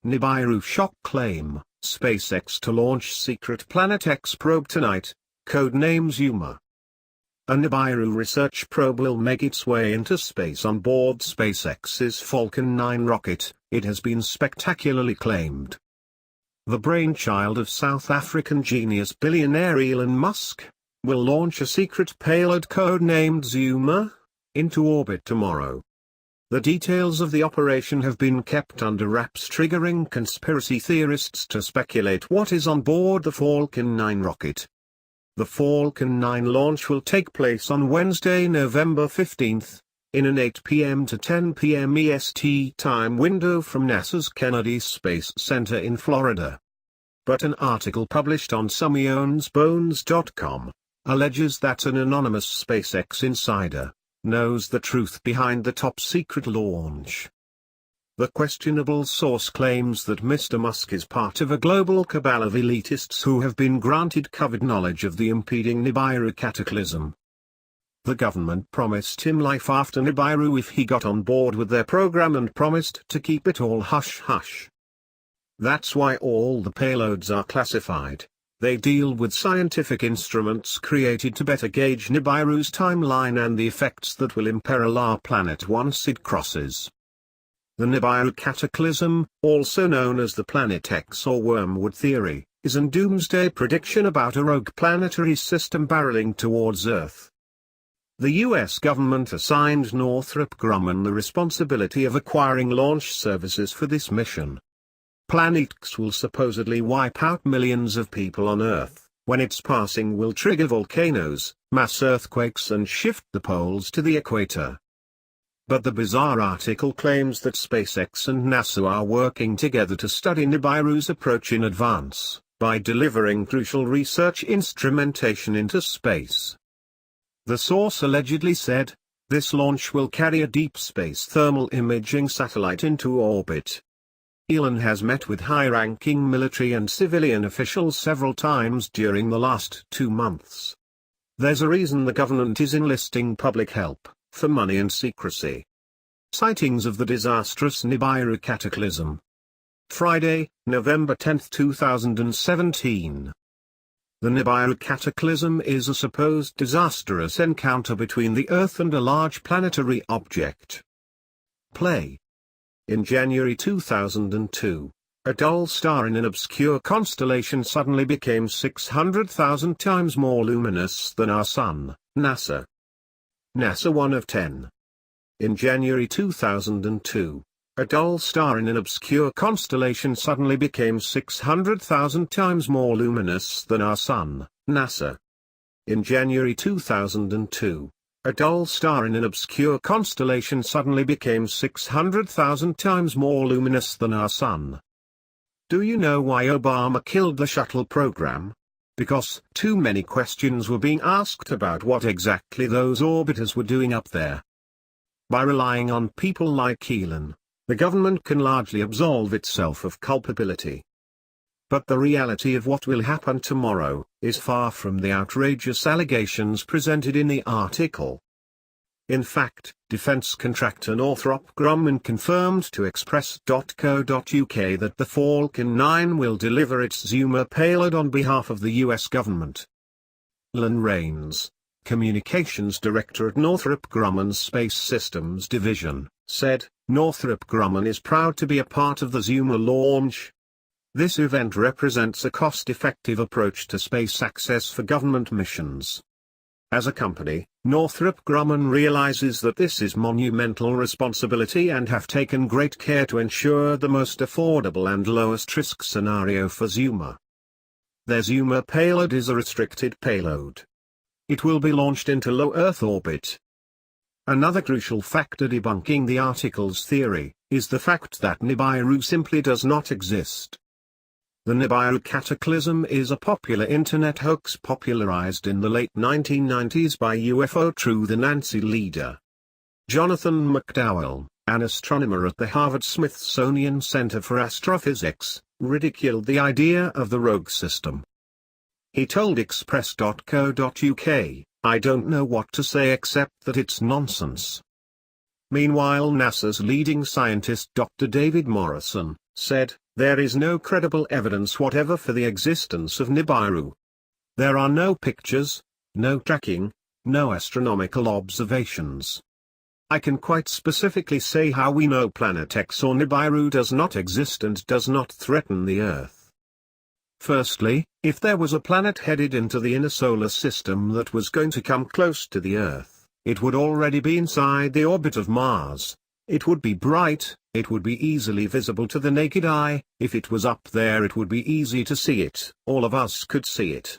Nibiru shock claim, SpaceX to launch secret Planet X probe tonight, codename Zuma. A Nibiru research probe will make its way into space on board SpaceX's Falcon 9 rocket, it has been spectacularly claimed. The brainchild of South African genius billionaire Elon Musk, will launch a secret payload codenamed Zuma, into orbit tomorrow. The details of the operation have been kept under wraps, triggering conspiracy theorists to speculate what is on board the Falcon 9 rocket. The Falcon 9 launch will take place on Wednesday, November 15, in an 8 p.m. to 10 p.m. EST time window from NASA's Kennedy Space Center in Florida. But an article published on SomeOwnsBones.com alleges that an anonymous SpaceX insider knows the truth behind the top-secret launch. The questionable source claims that Mr. Musk is part of a global cabal of elitists who have been granted covered knowledge of the impending Nibiru cataclysm. The government promised him life after Nibiru if he got on board with their program and promised to keep it all hush-hush. That's why all the payloads are classified. They deal with scientific instruments created to better gauge Nibiru's timeline and the effects that will imperil our planet once it crosses. The Nibiru cataclysm, also known as the Planet X or wormwood theory, is a doomsday prediction about a rogue planetary system barreling towards Earth. The U.S. government assigned Northrop Grumman the responsibility of acquiring launch services for this mission. Planet X will supposedly wipe out millions of people on Earth, when its passing will trigger volcanoes, mass earthquakes and shift the poles to the equator. But the bizarre article claims that SpaceX and NASA are working together to study Nibiru's approach in advance, by delivering crucial research instrumentation into space. The source allegedly said, this launch will carry a deep space thermal imaging satellite into orbit. Elon has met with high-ranking military and civilian officials several times during the last 2 months. There's a reason the government is enlisting public help, for money and secrecy. Sightings of the disastrous Nibiru cataclysm. Friday, November 10, 2017. The Nibiru cataclysm is a supposed disastrous encounter between the Earth and a large planetary object. Play. In January 2002, a dull star in an obscure constellation suddenly became 600,000 times more luminous than our Sun, NASA. NASA 1 of 10. In January 2002, a dull star in an obscure constellation suddenly became 600,000 times more luminous than our Sun, NASA. In January 2002, a dull star in an obscure constellation suddenly became 600,000 times more luminous than our Sun. Do you know why Obama killed the shuttle program? Because too many questions were being asked about what exactly those orbiters were doing up there. By relying on people like Elon, the government can largely absolve itself of culpability. But the reality of what will happen tomorrow is far from the outrageous allegations presented in the article. In fact, defense contractor Northrop Grumman confirmed to Express.co.uk that the Falcon 9 will deliver its Zuma payload on behalf of the US government. Len Rains, communications director at Northrop Grumman's Space Systems Division, said, Northrop Grumman is proud to be a part of the Zuma launch. This event represents a cost-effective approach to space access for government missions. As a company, Northrop Grumman realizes that this is monumental responsibility and have taken great care to ensure the most affordable and lowest risk scenario for Zuma. Their Zuma payload is a restricted payload. It will be launched into low Earth orbit. Another crucial factor debunking the article's theory is the fact that Nibiru simply does not exist. The Nibiru cataclysm is a popular internet hoax popularized in the late 1990s by UFO Truth Nancy leader Jonathan McDowell, an astronomer at the Harvard-Smithsonian Center for Astrophysics, ridiculed the idea of the rogue system. He told Express.co.uk, I don't know what to say except that it's nonsense. Meanwhile NASA's leading scientist Dr. David Morrison, said, There is no credible evidence whatever for the existence of Nibiru. There are no pictures, no tracking, no astronomical observations. I can quite specifically say how we know Planet X or Nibiru does not exist and does not threaten the Earth. Firstly, if there was a planet headed into the inner solar system that was going to come close to the Earth, it would already be inside the orbit of Mars. It would be bright, it would be easily visible to the naked eye. If it was up there it would be easy to see it, all of us could see it.